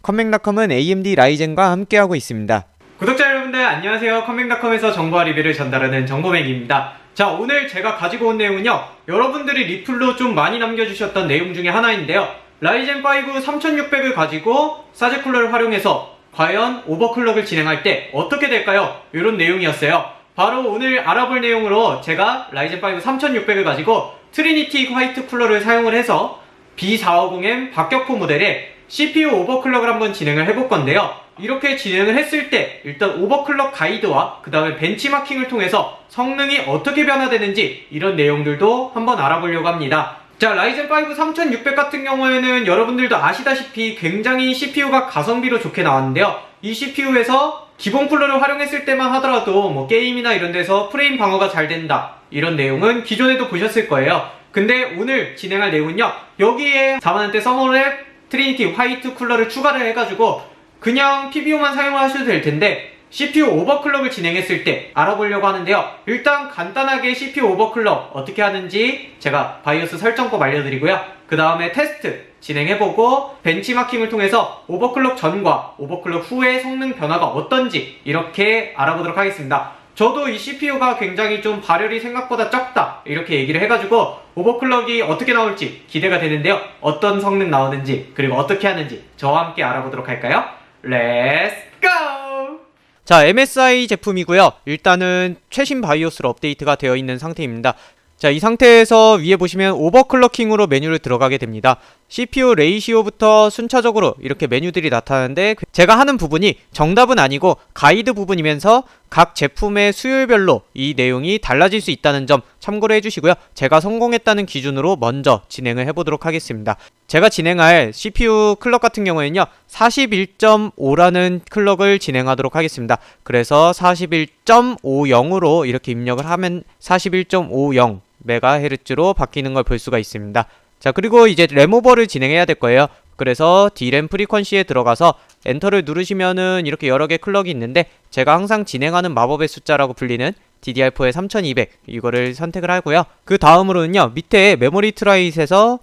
컴맹닷컴은 AMD 라이젠과 함께하고 있습니다. 구독자 여러분들 안녕하세요. 컴맹닷컴에서 정보와 리뷰를 전달하는 정보맹입니다. 자, 오늘 제가 가지고 온 내용은요, 여러분들이 리플로 좀 많이 남겨주셨던 내용 중에 하나인데요, 라이젠 5 3600을 가지고 사제 쿨러를 활용해서 과연 오버클럭을 진행할 때 어떻게 될까요? 이런 내용이었어요. 바로 오늘 알아볼 내용으로 제가 라이젠 5 3600을 가지고 트리니티 화이트 쿨러를 사용을 해서 B450M 박격포 모델의 CPU 오버클럭을 한번 진행을 해볼 건데요. 이렇게 진행을 했을 때 일단 오버클럭 가이드와 그 다음에 벤치마킹을 통해서 성능이 어떻게 변화되는지 이런 내용들도 한번 알아보려고 합니다. 자, 라이젠 5 3600 같은 경우에는 여러분들도 아시다시피 굉장히 CPU가 가성비로 좋게 나왔는데요. 이 CPU에서 기본 쿨러를 활용했을 때만 하더라도 뭐 게임이나 이런 데서 프레임 방어가 잘 된다, 이런 내용은 기존에도 보셨을 거예요. 근데 오늘 진행할 내용은요, 여기에 4만원대 서머랩 트리니티 화이트 쿨러를 추가를 해가지고 그냥 PBO만 사용하셔도 될 텐데 CPU 오버클럭을 진행했을 때 알아보려고 하는데요. 일단 간단하게 CPU 오버클럭 어떻게 하는지 제가 바이오스 설정법 알려드리고요. 그 다음에 테스트 진행해보고 벤치마킹을 통해서 오버클럭 전과 오버클럭 후의 성능 변화가 어떤지 이렇게 알아보도록 하겠습니다. 저도 이 CPU가 굉장히 좀 발열이 생각보다 적다, 이렇게 얘기를 해가지고 오버클럭이 어떻게 나올지 기대가 되는데요. 어떤 성능 나오는지 그리고 어떻게 하는지 저와 함께 알아보도록 할까요? 렛츠 고! 자, MSI 제품이고요. 일단은 최신 바이오스로 업데이트가 되어 있는 상태입니다. 자, 이 상태에서 위에 보시면 오버클럭킹으로 메뉴를 들어가게 됩니다. CPU 레이시오부터 순차적으로 이렇게 메뉴들이 나타나는데 제가 하는 부분이 정답은 아니고 가이드 부분이면서 각 제품의 수율별로 이 내용이 달라질 수 있다는 점 참고를 해주시고요. 제가 성공했다는 기준으로 먼저 진행을 해보도록 하겠습니다. 제가 진행할 CPU 클럭 같은 경우에는요, 41.5라는 클럭을 진행하도록 하겠습니다. 그래서 41.50으로 이렇게 입력을 하면 41.50 메가헤르츠로 바뀌는 걸 볼 수가 있습니다. 자, 그리고 이제 램오버를 진행해야 될 거예요. 그래서 D램 프리퀀시에 들어가서 엔터를 누르시면은 이렇게 여러 개 클럭이 있는데 제가 항상 진행하는 마법의 숫자라고 불리는 DDR4의 3200 이거를 선택을 하고요. 그 다음으로는요, 밑에 메모리 트라이잇에서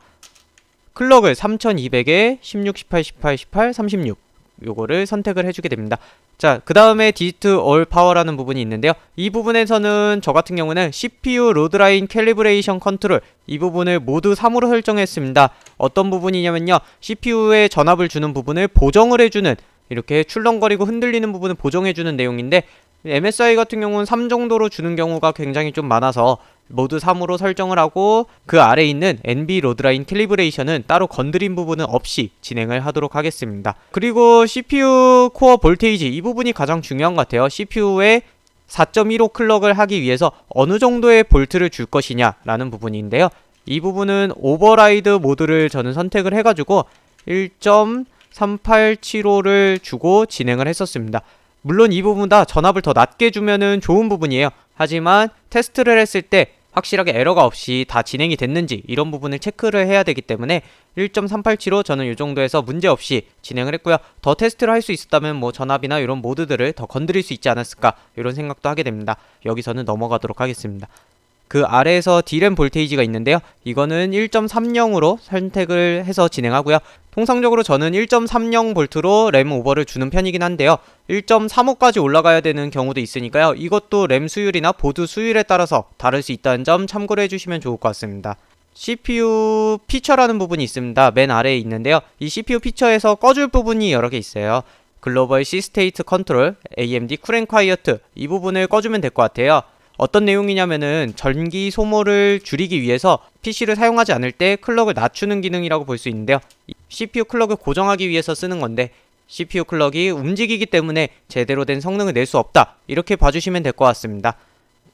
클럭을 3200에 16, 18, 18, 18, 36 요거를 선택을 해주게 됩니다. 자, 그 다음에 디지트 올 파워라는 부분이 있는데요. 이 부분에서는 저 같은 경우는 CPU 로드라인 캘리브레이션 컨트롤 이 부분을 모두 3으로 설정했습니다. 어떤 부분이냐면요, CPU에 전압을 주는 부분을 보정을 해주는, 이렇게 출렁거리고 흔들리는 부분을 보정해주는 내용인데 MSI 같은 경우는 3 정도로 주는 경우가 굉장히 좀 많아서 모두 3으로 설정을 하고 그 아래에 있는 NB 로드라인 캘리브레이션은 따로 건드린 부분은 없이 진행을 하도록 하겠습니다. 그리고 CPU 코어 볼테이지 이 부분이 가장 중요한 것 같아요. CPU에 4.15 클럭을 하기 위해서 어느 정도의 볼트를 줄 것이냐 라는 부분인데요. 이 부분은 오버라이드 모드를 저는 선택을 해가지고 1.3875를 주고 진행을 했었습니다. 물론 이 부분 다 전압을 더 낮게 주면은 좋은 부분이에요. 하지만 테스트를 했을 때 확실하게 에러가 없이 다 진행이 됐는지 이런 부분을 체크를 해야 되기 때문에 1.387로 저는 이 정도에서 문제없이 진행을 했고요. 더 테스트를 할 수 있었다면 뭐 전압이나 이런 모드들을 더 건드릴 수 있지 않았을까, 이런 생각도 하게 됩니다. 여기서는 넘어가도록 하겠습니다. 그 아래에서 D램 볼테이지가 있는데요. 이거는 1.30으로 선택을 해서 진행하고요. 통상적으로 저는 1.30V로 램 오버를 주는 편이긴 한데요. 1.35까지 올라가야 되는 경우도 있으니까요. 이것도 램 수율이나 보드 수율에 따라서 다를 수 있다는 점 참고를 해주시면 좋을 것 같습니다. CPU 피처라는 부분이 있습니다. 맨 아래에 있는데요. 이 CPU 피처에서 꺼줄 부분이 여러 개 있어요. 글로벌 C 스테이트 컨트롤, AMD 쿨앤콰이어트 이 부분을 꺼주면 될 것 같아요. 어떤 내용이냐면은 전기 소모를 줄이기 위해서 PC를 사용하지 않을 때 클럭을 낮추는 기능이라고 볼 수 있는데요. CPU 클럭을 고정하기 위해서 쓰는 건데 CPU 클럭이 움직이기 때문에 제대로 된 성능을 낼 수 없다, 이렇게 봐주시면 될 것 같습니다.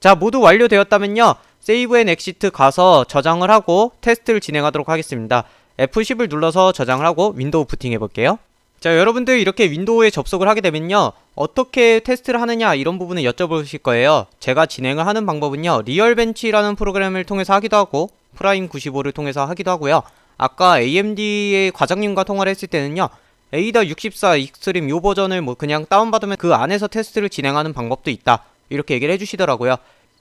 자, 모두 완료되었다면요, 세이브 앤 엑시트 가서 저장을 하고 테스트를 진행하도록 하겠습니다. F10을 눌러서 저장을 하고 윈도우 부팅 해볼게요. 자, 여러분들 이렇게 윈도우에 접속을 하게 되면요, 어떻게 테스트를 하느냐 이런 부분을 여쭤보실 거예요. 제가 진행을 하는 방법은요, 리얼벤치라는 프로그램을 통해서 하기도 하고 프라임 95를 통해서 하기도 하고요. 아까 AMD의 과장님과 통화를 했을 때는요, 에이다 64 익스트림 요 버전을 뭐 그냥 다운받으면 그 안에서 테스트를 진행하는 방법도 있다, 이렇게 얘기를 해주시더라고요.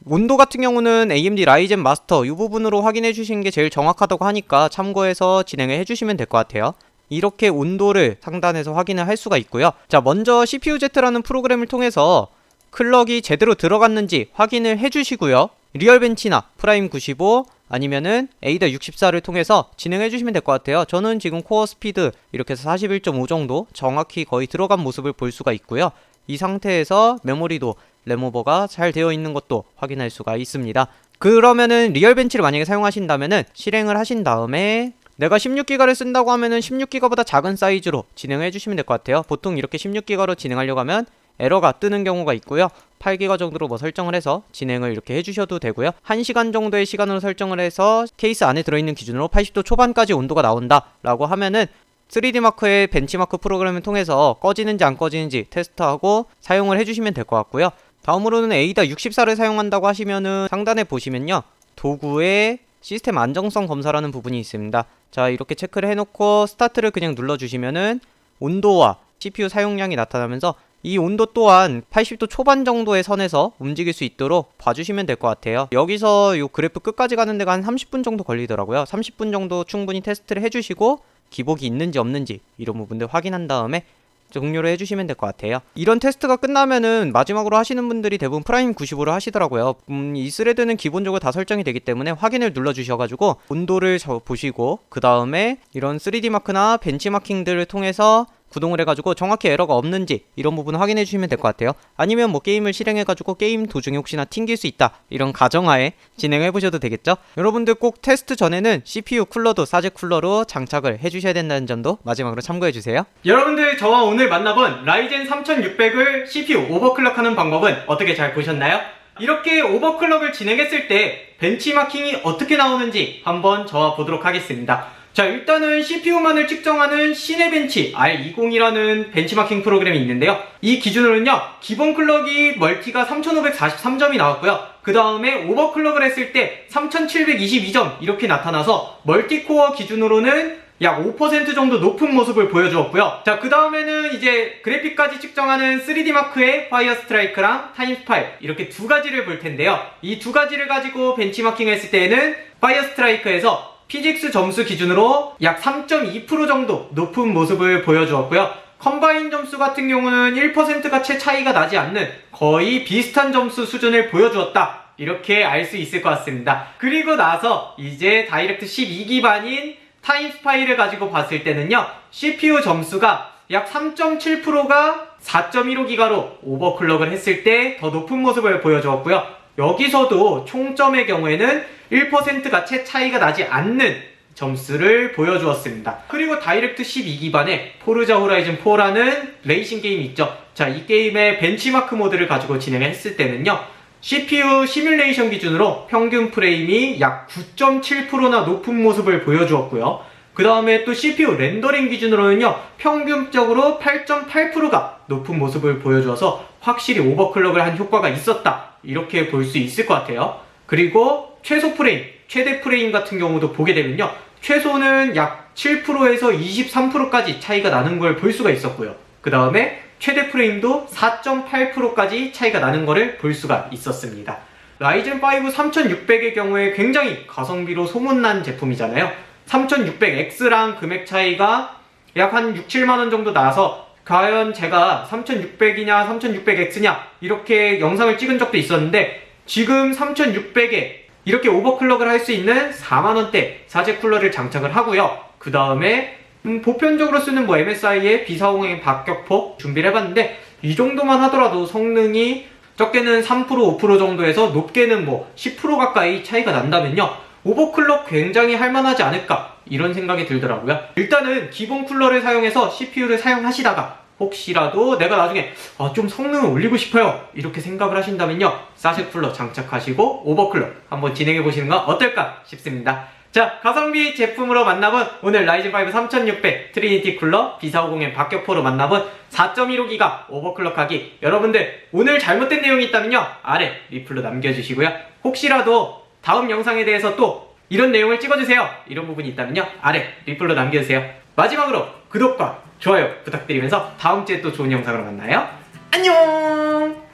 온도 같은 경우는 AMD 라이젠 마스터 이 부분으로 확인해 주시는 게 제일 정확하다고 하니까 참고해서 진행을 해주시면 될 것 같아요. 이렇게 온도를 상단에서 확인을 할 수가 있고요. 자, 먼저 CPUZ라는 프로그램을 통해서 클럭이 제대로 들어갔는지 확인을 해주시고요. 리얼벤치나 프라임 95 아니면은 에이다 64를 통해서 진행해 주시면 될 것 같아요. 저는 지금 코어 스피드 이렇게 해서 41.5 정도 정확히 거의 들어간 모습을 볼 수가 있고요. 이 상태에서 메모리도 램오버가 잘 되어 있는 것도 확인할 수가 있습니다. 그러면은 리얼벤치를 만약에 사용하신다면은 실행을 하신 다음에 내가 16기가를 쓴다고 하면은 16기가보다 작은 사이즈로 진행해 주시면 될 것 같아요. 보통 이렇게 16기가로 진행하려고 하면 에러가 뜨는 경우가 있고요. 8기가 정도로 뭐 설정을 해서 진행을 이렇게 해주셔도 되고요. 1시간 정도의 시간으로 설정을 해서 케이스 안에 들어있는 기준으로 80도 초반까지 온도가 나온다 라고 하면은 3D마크의 벤치마크 프로그램을 통해서 꺼지는지 안 꺼지는지 테스트하고 사용을 해주시면 될 것 같고요. 다음으로는 에이다 64를 사용한다고 하시면은 상단에 보시면요, 도구에 시스템 안정성 검사라는 부분이 있습니다. 자, 이렇게 체크를 해놓고 스타트를 그냥 눌러주시면은 온도와 CPU 사용량이 나타나면서 이 온도 또한 80도 초반 정도의 선에서 움직일 수 있도록 봐주시면 될 것 같아요. 여기서 이 그래프 끝까지 가는 데가 한 30분 정도 걸리더라고요. 30분 정도 충분히 테스트를 해주시고 기복이 있는지 없는지 이런 부분들 확인한 다음에 종료를 해주시면 될 것 같아요. 이런 테스트가 끝나면은 마지막으로 하시는 분들이 대부분 프라임 95를 하시더라고요. 이 스레드는 기본적으로 다 설정이 되기 때문에 확인을 눌러주셔가지고 온도를 보시고 그 다음에 이런 3D마크나 벤치마킹들을 통해서 구동을 해가지고 정확히 에러가 없는지 이런 부분 확인해 주시면 될 것 같아요. 아니면 뭐 게임을 실행해가지고 게임 도중에 혹시나 튕길 수 있다 이런 가정하에 진행해 보셔도 되겠죠. 여러분들 꼭 테스트 전에는 CPU 쿨러도 사제 쿨러로 장착을 해주셔야 된다는 점도 마지막으로 참고해 주세요. 여러분들, 저와 오늘 만나본 라이젠 3600을 CPU 오버클럭하는 방법은 어떻게 잘 보셨나요? 이렇게 오버클럭을 진행했을 때 벤치마킹이 어떻게 나오는지 한번 저와 보도록 하겠습니다. 자, 일단은 CPU만을 측정하는 시네벤치 R20이라는 벤치마킹 프로그램이 있는데요. 이 기준으로는요, 기본 클럭이 멀티가 3543점이 나왔고요. 그 다음에 오버클럭을 했을 때 3722점 이렇게 나타나서 멀티코어 기준으로는 약 5% 정도 높은 모습을 보여주었고요. 자, 그 다음에는 이제 그래픽까지 측정하는 3D마크의 파이어 스트라이크랑 타임스파이 이렇게 두 가지를 볼 텐데요. 이 두 가지를 가지고 벤치마킹 했을 때에는 파이어 스트라이크에서 피직스 점수 기준으로 약 3.2% 정도 높은 모습을 보여주었고요. 컴바인 점수 같은 경우는 1%가 채 차이가 나지 않는 거의 비슷한 점수 수준을 보여주었다, 이렇게 알 수 있을 것 같습니다. 그리고 나서 이제 다이렉트 12기반인 타임스파이를 가지고 봤을 때는요, CPU 점수가 약 3.7%가 4.15기가로 오버클럭을 했을 때 더 높은 모습을 보여주었고요. 여기서도 총점의 경우에는 1%가 채 차이가 나지 않는 점수를 보여주었습니다. 그리고 다이렉트 12기반의 포르자 호라이즌 4라는 레이싱 게임이 있죠. 자, 이 게임의 벤치마크 모드를 가지고 진행했을 때는요, CPU 시뮬레이션 기준으로 평균 프레임이 약 9.7%나 높은 모습을 보여주었고요. 그 다음에 또 CPU 렌더링 기준으로는요, 평균적으로 8.8%가 높은 모습을 보여주어서 확실히 오버클럭을 한 효과가 있었다, 이렇게 볼 수 있을 것 같아요. 그리고 최소 프레임, 최대 프레임 같은 경우도 보게 되면요, 최소는 약 7%에서 23%까지 차이가 나는 걸 볼 수가 있었고요. 그 다음에 최대 프레임도 4.8%까지 차이가 나는 거를 볼 수가 있었습니다. 라이젠 5 3600의 경우에 굉장히 가성비로 소문난 제품이잖아요. 3600X랑 금액 차이가 약 한 6, 7만원 정도 나서 과연 제가 3600이냐 3600X냐 이렇게 영상을 찍은 적도 있었는데, 지금 3600에 이렇게 오버클럭을 할 수 있는 4만원대 사제 쿨러를 장착을 하고요. 그 다음에 보편적으로 쓰는 뭐 MSI의 비사홍행 박격포 준비를 해봤는데, 이 정도만 하더라도 성능이 적게는 3%, 5% 정도에서 높게는 뭐 10% 가까이 차이가 난다면요, 오버클럭 굉장히 할만하지 않을까, 이런 생각이 들더라고요. 일단은 기본 쿨러를 사용해서 CPU를 사용하시다가 혹시라도 내가 나중에 좀 성능을 올리고 싶어요, 이렇게 생각을 하신다면요, 사제 쿨러 장착하시고 오버클럭 한번 진행해 보시는 건 어떨까 싶습니다. 자, 가성비 제품으로 만나본 오늘 라이젠 5 3600 트리니티 쿨러 B450M 박격포로 만나본 4.15기가 오버클럭하기, 여러분들 오늘 잘못된 내용이 있다면요, 아래 리플로 남겨주시고요. 혹시라도 다음 영상에 대해서 또 이런 내용을 찍어주세요, 이런 부분이 있다면요, 아래 리플로 남겨주세요. 마지막으로 구독과 좋아요 부탁드리면서 다음주에 또 좋은 영상으로 만나요. 안녕!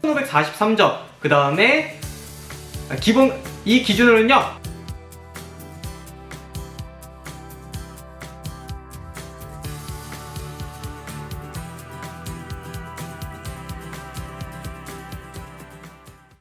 1543점, 그 다음에 기본 이 기준으로는요,